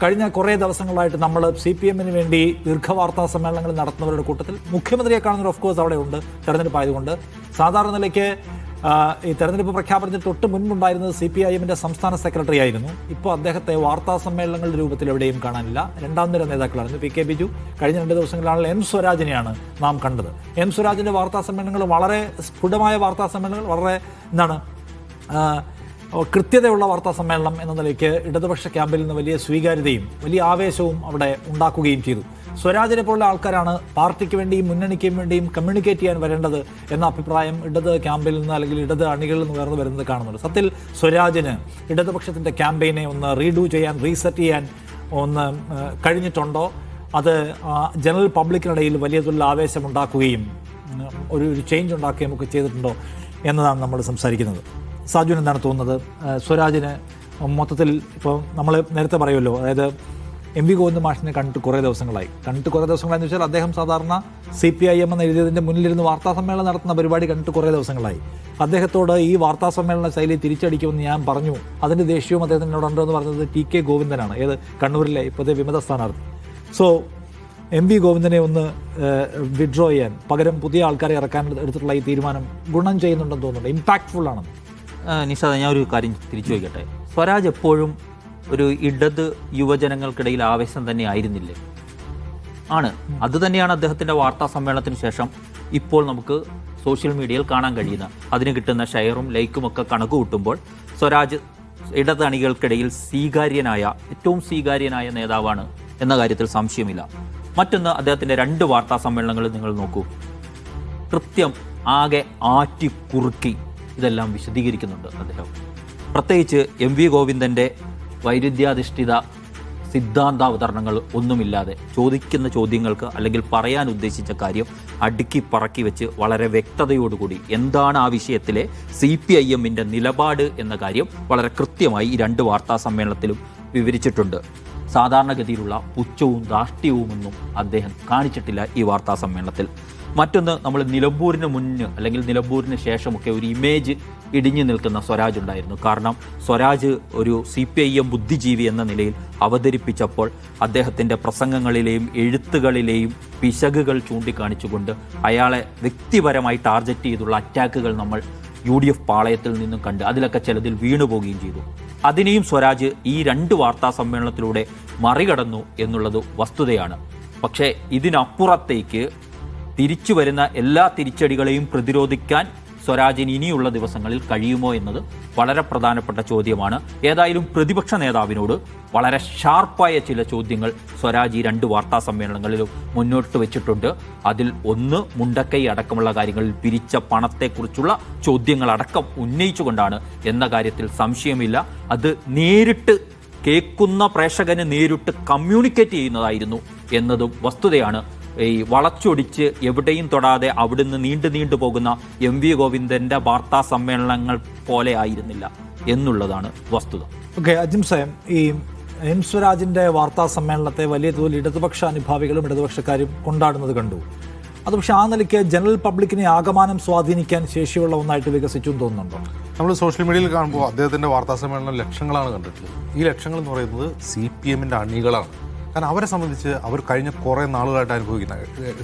കഴിഞ്ഞ കുറേ ദിവസങ്ങളായിട്ട് നമ്മൾ CPM വേണ്ടി ദീർഘവാർത്താ സമ്മേളനങ്ങൾ നടത്തുന്നവരുടെ കൂട്ടത്തിൽ മുഖ്യമന്ത്രിയെ കാണുന്നവർ ഓഫ് കോഴ്സ് അവിടെ ഉണ്ട്, തെരഞ്ഞെടുപ്പ് ആയതുകൊണ്ട്. സാധാരണ നിലയ്ക്ക് ഈ തെരഞ്ഞെടുപ്പ് പ്രഖ്യാപനത്തിന് തൊട്ട് മുൻപുണ്ടായിരുന്നത് CPIM സംസ്ഥാന സെക്രട്ടറി ആയിരുന്നു. ഇപ്പോൾ അദ്ദേഹത്തെ വാർത്താ സമ്മേളനങ്ങളുടെ രൂപത്തിൽ എവിടെയും കാണാനില്ല. രണ്ടാം നിര നേതാക്കളായിരുന്നു PK ബിജു. കഴിഞ്ഞ 2 ദിവസങ്ങളിലാണെങ്കിൽ M സ്വരാജിനെയാണ് നാം കണ്ടത്. M സ്വരാജിൻ്റെ വാർത്താ സമ്മേളനങ്ങൾ വളരെ സ്ഫുടമായ വാർത്താ സമ്മേളനങ്ങൾ, വളരെ കൃത്യതയുള്ള വാർത്താ സമ്മേളനം എന്ന നിലയ്ക്ക് ഇടതുപക്ഷ ക്യാമ്പിൽ നിന്ന് വലിയ സ്വീകാര്യതയും വലിയ ആവേശവും അവിടെ ഉണ്ടാക്കുകയും ചെയ്തു. സ്വരാജിനെ പോലുള്ള ആൾക്കാരാണ് പാർട്ടിക്ക് വേണ്ടിയും മുന്നണിക്കും വേണ്ടിയും കമ്മ്യൂണിക്കേറ്റ് ചെയ്യാൻ വരേണ്ടത് എന്ന അഭിപ്രായം ഇടത് ക്യാമ്പിൽ നിന്ന് അല്ലെങ്കിൽ ഇടത് അണികളിൽ നിന്ന് ഉയർന്നു വരുന്നത് കാണുന്നുണ്ട്. സത്യത്തിൽ സ്വരാജിന് ഇടതുപക്ഷത്തിൻ്റെ ക്യാമ്പയിനെ ഒന്ന് റീഡൂ ചെയ്യാൻ, റീസെറ്റ് ചെയ്യാൻ ഒന്ന് കഴിഞ്ഞിട്ടുണ്ടോ? അത് ജനറൽ പബ്ലിക്കിനിടയിൽ വലിയ തോതിൽ ആവേശമുണ്ടാക്കുകയും ഒരു ചേഞ്ച് ഉണ്ടാക്കുകയും ഒക്കെ ചെയ്തിട്ടുണ്ടോ എന്നതാണ് നമ്മൾ സംസാരിക്കുന്നത്. സാജുവിന് എന്താണ് തോന്നുന്നത്? സ്വരാജിന് മൊത്തത്തിൽ ഇപ്പോൾ നമ്മൾ നേരത്തെ പറയുമല്ലോ, അതായത് MV ഗോവിന്ദ മാഷിനെ കണ്ടിട്ട് കുറേ ദിവസങ്ങളായെന്ന് വെച്ചാൽ അദ്ദേഹം സാധാരണ CPIM എന്ന് എഴുതിയതിൻ്റെ മുന്നിലിരുന്ന് വാർത്താ സമ്മേളനം നടത്തുന്ന പരിപാടി കണ്ടിട്ട് കുറേ ദിവസങ്ങളായി. അദ്ദേഹത്തോട് ഈ വാർത്താ സമ്മേളന ശൈലി തിരിച്ചടിക്കുമെന്ന് ഞാൻ പറഞ്ഞു. അതിൻ്റെ ദേഷ്യവും അദ്ദേഹത്തിനോടുണ്ടോ എന്ന് പറഞ്ഞത് TK ഗോവിന്ദനാണ്, ഏത് കണ്ണൂരിലെ ഇപ്പോഴത്തെ വിമത സ്ഥാനാർത്ഥി. സോ MV ഗോവിന്ദനെ ഒന്ന് വിഡ്രോ ചെയ്യാൻ പകരം പുതിയ ആൾക്കാരെ ഇറക്കാൻ എടുത്തിട്ടുള്ള ഈ തീരുമാനം ഗുണം ചെയ്യുന്നുണ്ടെന്ന് തോന്നുന്നുണ്ട്, ഇമ്പാക്ട്ഫുൾ ആണെന്ന്. നിഷാദ, ഞാൻ ഒരു കാര്യം തിരിച്ചു വയ്ക്കട്ടെ. സ്വരാജ് എപ്പോഴും ഒരു ഇടത് യുവജനങ്ങൾക്കിടയിൽ ആവേശം തന്നെ ആയിരുന്നില്ലേ? ആണ്. അതുതന്നെയാണ് അദ്ദേഹത്തിൻ്റെ വാർത്താ സമ്മേളനത്തിന് ശേഷം ഇപ്പോൾ നമുക്ക് സോഷ്യൽ മീഡിയയിൽ കാണാൻ കഴിയുന്ന, അതിന് കിട്ടുന്ന ഷെയറും ലൈക്കും ഒക്കെ കണക്ക് കൂട്ടുമ്പോൾ സ്വരാജ് ഇടത് അണികൾക്കിടയിൽ ഏറ്റവും സ്വീകാര്യനായ നേതാവാണ് എന്ന കാര്യത്തിൽ സംശയമില്ല. മറ്റൊന്ന്, അദ്ദേഹത്തിൻ്റെ 2 വാർത്താ സമ്മേളനങ്ങൾ നിങ്ങൾ നോക്കൂ. കൃത്യം ആകെ ആറ്റിക്കുറുക്കി ഇതെല്ലാം വിശദീകരിക്കുന്നുണ്ട് അദ്ദേഹം. പ്രത്യേകിച്ച് MV ഗോവിന്ദൻ്റെ വൈരുദ്ധ്യാധിഷ്ഠിത സിദ്ധാന്താവതരണങ്ങൾ ഒന്നുമില്ലാതെ ചോദിക്കുന്ന ചോദ്യങ്ങൾക്ക് അല്ലെങ്കിൽ പറയാൻ ഉദ്ദേശിച്ച കാര്യം അടുക്കി പറക്കി വെച്ച് വളരെ വ്യക്തതയോടുകൂടി എന്താണ് ആ വിഷയത്തിലെ CPIM നിലപാട് എന്ന കാര്യം വളരെ കൃത്യമായി ഈ 2 വാർത്താ സമ്മേളനത്തിലും വിവരിച്ചിട്ടുണ്ട്. സാധാരണഗതിയിലുള്ള പുച്ഛവും ധാർഷ്ട്യവുമൊന്നും അദ്ദേഹം കാണിച്ചിട്ടില്ല ഈ വാർത്താ സമ്മേളനത്തിൽ. മറ്റൊന്ന്, നമ്മൾ നിലമ്പൂരിന് മുന്ന് അല്ലെങ്കിൽ നിലമ്പൂരിന് ശേഷമൊക്കെ ഒരു ഇമേജ് ഇടിഞ്ഞു നിൽക്കുന്ന സ്വരാജ് ഉണ്ടായിരുന്നു. കാരണം സ്വരാജ് ഒരു CPIM ബുദ്ധിജീവി എന്ന നിലയിൽ അവതരിപ്പിച്ചപ്പോൾ അദ്ദേഹത്തിൻ്റെ പ്രസംഗങ്ങളിലെയും എഴുത്തുകളിലെയും പിശകുകൾ ചൂണ്ടിക്കാണിച്ചുകൊണ്ട് അയാളെ വ്യക്തിപരമായി ടാർഗറ്റ് ചെയ്തുള്ള അറ്റാക്കുകൾ നമ്മൾ UDF പാളയത്തിൽ നിന്നും കണ്ട് അതിലൊക്കെ ചിലതിൽ വീണുപോവുകയും ചെയ്തു. അതിനെയും സ്വരാജ് ഈ 2 വാർത്താ സമ്മേളനത്തിലൂടെ മറികടന്നു എന്നുള്ളത് വസ്തുതയാണ്. പക്ഷേ ഇതിനപ്പുറത്തേക്ക് തിരിച്ചു വരുന്ന എല്ലാ തിരിച്ചടികളെയും പ്രതിരോധിക്കാൻ സ്വരാജിന് ഇനിയുള്ള ദിവസങ്ങളിൽ കഴിയുമോ എന്നത് വളരെ പ്രധാനപ്പെട്ട ചോദ്യമാണ്. ഏതായാലും പ്രതിപക്ഷ നേതാവിനോട് വളരെ ഷാർപ്പായ ചില ചോദ്യങ്ങൾ സ്വരാജ് ഈ 2 വാർത്താ സമ്മേളനങ്ങളിലും മുന്നോട്ട് വെച്ചിട്ടുണ്ട്. അതിൽ ഒന്ന്, മുണ്ടക്കൈ അടക്കമുള്ള കാര്യങ്ങളിൽ പിരിച്ച പണത്തെക്കുറിച്ചുള്ള ചോദ്യങ്ങളടക്കം ഉന്നയിച്ചുകൊണ്ടാണ് എന്ന കാര്യത്തിൽ സംശയമില്ല. അത് നേരിട്ട് കേൾക്കുന്ന പ്രേക്ഷകന് നേരിട്ട് കമ്മ്യൂണിക്കേറ്റ് ചെയ്യുന്നതായിരുന്നു എന്നതും വസ്തുതയാണ്. ഈ വളച്ചൊടിച്ച് എവിടെയും തൊടാതെ അവിടുന്ന് നീണ്ടു പോകുന്ന MV ഗോവിന്ദൻ്റെ വാർത്താ സമ്മേളനങ്ങൾ പോലെ ആയിരുന്നില്ല എന്നുള്ളതാണ് വസ്തുത. ഓക്കെ, അജിം സായം, ഈ M സ്വരാജിൻ്റെ വാർത്താ സമ്മേളനത്തെ വലിയ തോതിൽ ഇടതുപക്ഷ അനുഭാവികളും ഇടതുപക്ഷക്കാരും കൊണ്ടാടുന്നത് കണ്ടു. അത് പക്ഷേ ആ നിലയ്ക്ക് ജനറൽ പബ്ലിക്കിനെ ആകമാനം സ്വാധീനിക്കാൻ ശേഷിയുള്ള ഒന്നായിട്ട് വികസിച്ചു എന്ന് തോന്നുന്നുണ്ടോ? നമ്മൾ സോഷ്യൽ മീഡിയയിൽ കാണുമ്പോൾ അദ്ദേഹത്തിൻ്റെ വാർത്താ സമ്മേളനം ലക്ഷങ്ങളാണ് കണ്ടിട്ടുള്ളത്. ഈ ലക്ഷങ്ങൾ എന്ന് പറയുന്നത് CPM അണികളാണ്. കാരണം അവരെ സംബന്ധിച്ച് അവർ കഴിഞ്ഞ കുറേ നാളുകളായിട്ട് അനുഭവിക്കുന്ന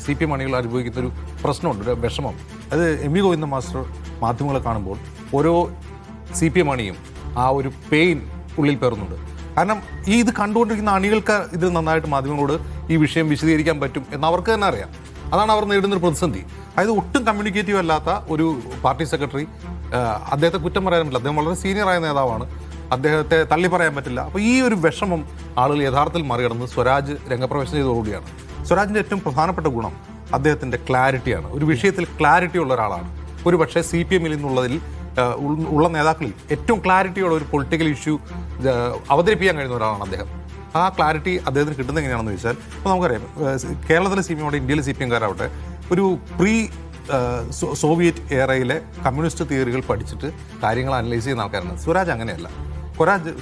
CPM അണികൾ അനുഭവിക്കുന്ന ഒരു പ്രശ്നമുണ്ട്, ഒരു വിഷമം. അത് MV ഗോവിന്ദ മാസ്റ്റർ മാധ്യമങ്ങളെ കാണുമ്പോൾ ഓരോ CPM അണിയും ആ ഒരു പെയിൻ ഉള്ളിൽ പേറുന്നുണ്ട്. കാരണം ഇത് കണ്ടുകൊണ്ടിരിക്കുന്ന അണികൾക്ക് ഇത് നന്നായിട്ട് മാധ്യമങ്ങളോട് ഈ വിഷയം വിശദീകരിക്കാൻ പറ്റും എന്ന് അവർക്ക് തന്നെ അറിയാം. അതാണ് അവർ നേരിടുന്നൊരു പ്രതിസന്ധി. അതായത് ഒട്ടും കമ്മ്യൂണിക്കേറ്റീവ് അല്ലാത്ത ഒരു പാർട്ടി സെക്രട്ടറി, അദ്ദേഹത്തെ കുറ്റം പറയാൻ പറ്റില്ല, അദ്ദേഹം വളരെ സീനിയറായ നേതാവാണ്, അദ്ദേഹത്തെ തള്ളി പറയാൻ പറ്റില്ല. അപ്പോൾ ഈ ഒരു വിഷമം ആളുകൾ യഥാർത്ഥത്തിൽ മറികടന്ന് സ്വരാജ് രംഗപ്രവേശനം ചെയ്തതോടുകൂടിയാണ്. സ്വരാജിൻ്റെ ഏറ്റവും പ്രധാനപ്പെട്ട ഗുണം അദ്ദേഹത്തിൻ്റെ ക്ലാരിറ്റിയാണ്. ഒരു വിഷയത്തിൽ ക്ലാരിറ്റി ഉള്ള ഒരാളാണ്. ഒരു പക്ഷേ CPM നിന്നുള്ളതിൽ ഉള്ള നേതാക്കളിൽ ഏറ്റവും ക്ലാരിറ്റിയുള്ള ഒരു പൊളിറ്റിക്കൽ ഇഷ്യൂ അവതരിപ്പിക്കാൻ കഴിയുന്ന ഒരാളാണ് അദ്ദേഹം. ആ ക്ലാരിറ്റി അദ്ദേഹത്തിന് കിട്ടുന്നത് എങ്ങനെയാണെന്ന് ചോദിച്ചാൽ, ഇപ്പോൾ നമുക്കറിയാം, കേരളത്തിലെ CPM ആവട്ടെ ഇന്ത്യയിലെ CPM ഒരു സോവിയറ്റ് ഏറയിലെ കമ്മ്യൂണിസ്റ്റ് തിയറികൾ പഠിച്ചിട്ട് കാര്യങ്ങൾ അനലൈസ് ചെയ്യുന്ന ആൾക്കാരാണ്. സ്വരാജ് അങ്ങനെയല്ല.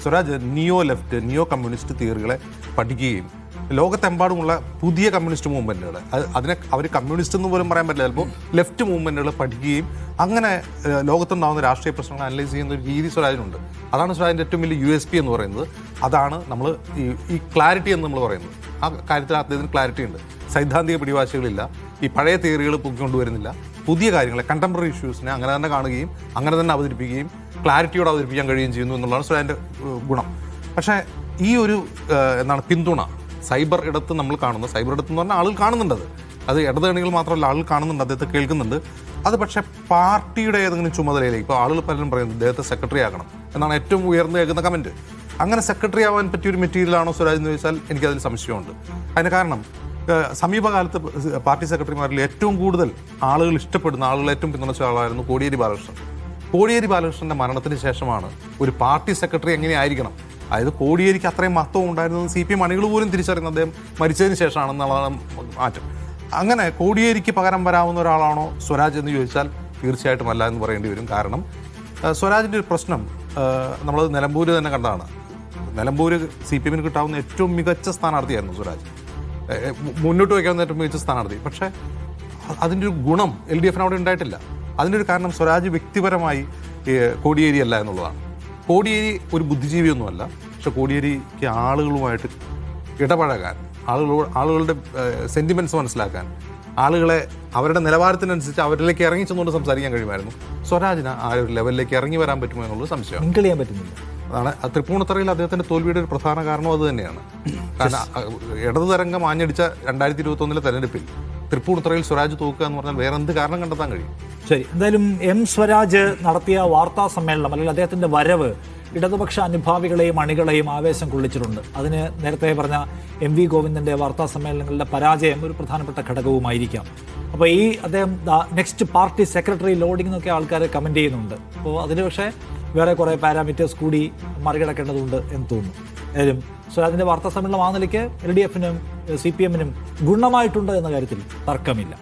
സ്വരാജ് നിയോ ലെഫ്റ്റ്, നിയോ കമ്മ്യൂണിസ്റ്റ് തിയറികളെ പഠിക്കുകയും ലോകത്തെമ്പാടുമുള്ള പുതിയ കമ്മ്യൂണിസ്റ്റ് മൂവ്മെൻറ്റുകൾ അതിനെ അവർ കമ്മ്യൂണിസ്റ്റ് എന്ന് പോലും പറയാൻ പറ്റില്ല, ചിലപ്പോൾ ലെഫ്റ്റ് മൂവ്മെൻറ്റുകൾ പഠിക്കുകയും അങ്ങനെ ലോകത്തുണ്ടാകുന്ന രാഷ്ട്രീയ പ്രശ്നങ്ങൾ അനലൈസ് ചെയ്യുന്ന ഒരു രീതി സ്വരാജിനുണ്ട്. അതാണ് സ്വരാജിൻ്റെ ഏറ്റവും വലിയ USP എന്ന് പറയുന്നത്. അതാണ് നമ്മൾ ഈ ക്ലാരിറ്റി എന്ന് നമ്മൾ പറയുന്നത്. ആ കാര്യത്തിൽ അദ്ദേഹത്തിന് ക്ലാരിറ്റി ഉണ്ട്. സൈദ്ധാന്തിക പിടിവാശികളില്ല, ഈ പഴയ തിയറികൾ പൊക്കിക്കൊണ്ടുവരുന്നില്ല, പുതിയ കാര്യങ്ങളെ കണ്ടംപററി ഇഷ്യൂസിനെ അങ്ങനെ തന്നെ കാണുകയും അങ്ങനെ തന്നെ അവതരിപ്പിക്കുകയും ക്ലാരിറ്റിയോടെ അവതരിപ്പിക്കാൻ കഴിയുകയും ചെയ്യുന്നു എന്നുള്ളതാണ് സ്വരാജിൻ്റെ ഗുണം. പക്ഷേ ഈ ഒരു പിന്തുണ സൈബർ ഇടത്ത് നമ്മൾ കാണുന്നു. സൈബർ ഇടത്ത് എന്ന് പറഞ്ഞാൽ ആളുകൾ കാണുന്നുണ്ട്, അത് ഇടതണികൾ മാത്രമല്ല, ആളുകൾ കാണുന്നുണ്ട്, അദ്ദേഹത്തെ കേൾക്കുന്നുണ്ട്. അത് പക്ഷേ പാർട്ടിയുടെ ഏതെങ്കിലും ചുമതലയിലേക്ക് ഇപ്പോൾ ആളുകൾ പലരും പറയുന്നത് അദ്ദേഹത്തെ സെക്രട്ടറി ആക്കണം എന്നാണ് ഏറ്റവും ഉയർന്നു കേൾക്കുന്ന കമൻറ്റ്. അങ്ങനെ സെക്രട്ടറി ആവാൻ പറ്റിയൊരു മെറ്റീരിയലാണോ സ്വരാജ് എന്ന് ചോദിച്ചാൽ എനിക്കതിൽ സംശയമുണ്ട്. അതിന് കാരണം സമീപകാലത്ത് പാർട്ടി സെക്രട്ടറിമാരിൽ ഏറ്റവും കൂടുതൽ ആളുകൾ ഇഷ്ടപ്പെടുന്ന, ആളുകൾ ഏറ്റവും പിന്തുണച്ച ആളായിരുന്നു കോടിയേരി ബാലകൃഷ്ണൻ. കോടിയേരി ബാലകൃഷ്ണൻ്റെ മരണത്തിന് ശേഷമാണ് ഒരു പാർട്ടി സെക്രട്ടറി എങ്ങനെയായിരിക്കണം, അതായത് കോടിയേരിക്ക് അത്രയും മഹത്വം ഉണ്ടായിരുന്നത് CPM അണികൾ പോലും തിരിച്ചറിയുന്നത് അദ്ദേഹം മരിച്ചതിന് ശേഷമാണെന്നുള്ളതാണ് മാറ്റം. അങ്ങനെ കോടിയേരിക്ക് പകരം വരാവുന്ന ഒരാളാണോ സ്വരാജ് എന്ന് ചോദിച്ചാൽ തീർച്ചയായിട്ടും അല്ല എന്ന് പറയേണ്ടി വരും. കാരണം സ്വരാജിൻ്റെ ഒരു പ്രശ്നം നമ്മളത് നിലമ്പൂർ തന്നെ കണ്ടതാണ്. നിലമ്പൂർ CPMന് കിട്ടാവുന്ന ഏറ്റവും മികച്ച സ്ഥാനാർത്ഥിയായിരുന്നു സ്വരാജ്, മുന്നോട്ട് വയ്ക്കാവുന്ന ഏറ്റവും മികച്ച സ്ഥാനാർത്ഥി. പക്ഷേ അതിൻ്റെ ഒരു ഗുണം LDFന് അവിടെ ഉണ്ടായിട്ടില്ല. അതിൻ്റെ ഒരു കാരണം സ്വരാജ് വ്യക്തിപരമായി കോടിയേരി അല്ല എന്നുള്ളതാണ്. കോടിയേരി ഒരു ബുദ്ധിജീവിയൊന്നുമല്ല, പക്ഷെ കോടിയേരിക്ക് ആളുകളുമായിട്ട് ഇടപഴകാൻ, ആളുകളുടെ സെൻറ്റിമെൻറ്റ്സ് മനസ്സിലാക്കാൻ, ആളുകളെ അവരുടെ നിലവാരത്തിനനുസരിച്ച് അവരിലേക്ക് ഇറങ്ങി ചെന്നുകൊണ്ട് സംസാരിക്കാൻ കഴിയുമായിരുന്നു. സ്വരാജിന് ആ ഒരു ലെവലിലേക്ക് ഇറങ്ങി വരാൻ പറ്റുമോ എന്നുള്ളത് സംശയമാണ്. മിങ്കിൾ ചെയ്യാൻ പറ്റുന്നില്ല. അതാണ് തൃപ്പൂണിത്തറയിൽ അദ്ദേഹത്തിൻ്റെ തോൽവിയുടെ ഒരു പ്രധാന കാരണം അത് തന്നെയാണ്. കാരണം ഇടതു തരംഗം ആഞ്ഞടിച്ച 2021 തെരഞ്ഞെടുപ്പിൽ തൃപ്പൂണിത്തറയിൽ സ്വരാജ് തോക്കുക എന്ന് പറഞ്ഞാൽ വേറെ എന്ത് കാരണം കണ്ടെത്താൻ കഴിയും? ശരി, എന്തായാലും സ്വരാജ് നടത്തിയ വാർത്താ സമ്മേളനം അല്ലെങ്കിൽ അദ്ദേഹത്തിന്റെ വരവ് ഇടതുപക്ഷ അനുഭാവികളെയും അണികളെയും ആവേശം കൊള്ളിച്ചിട്ടുണ്ട്. അതിന് നേരത്തെ പറഞ്ഞ MV ഗോവിന്ദന്റെ വാർത്താ സമ്മേളനങ്ങളുടെ പരാജയം ഒരു പ്രധാനപ്പെട്ട ഘടകവുമായിരിക്കാം. അപ്പോൾ ഈ അദ്ദേഹം നെക്സ്റ്റ് പാർട്ടി സെക്രട്ടറി ലോഡിംഗ് എന്നൊക്കെ ആൾക്കാർ കമന്റ് ചെയ്യുന്നുണ്ട്. അപ്പോൾ അതിൽ പക്ഷേ വേറെ കുറേ പാരാമീറ്റേഴ്സ് കൂടി മറികടക്കേണ്ടതുണ്ട് എന്ന് തോന്നുന്നു. ഏതായാലും സ്വരാജിന്റെ വാർത്താ സമ്മേളനം ആ നിലയ്ക്ക് LDFനും CPMനും ഗുണമായിട്ടുണ്ട് എന്ന കാര്യത്തിൽ തർക്കമില്ല.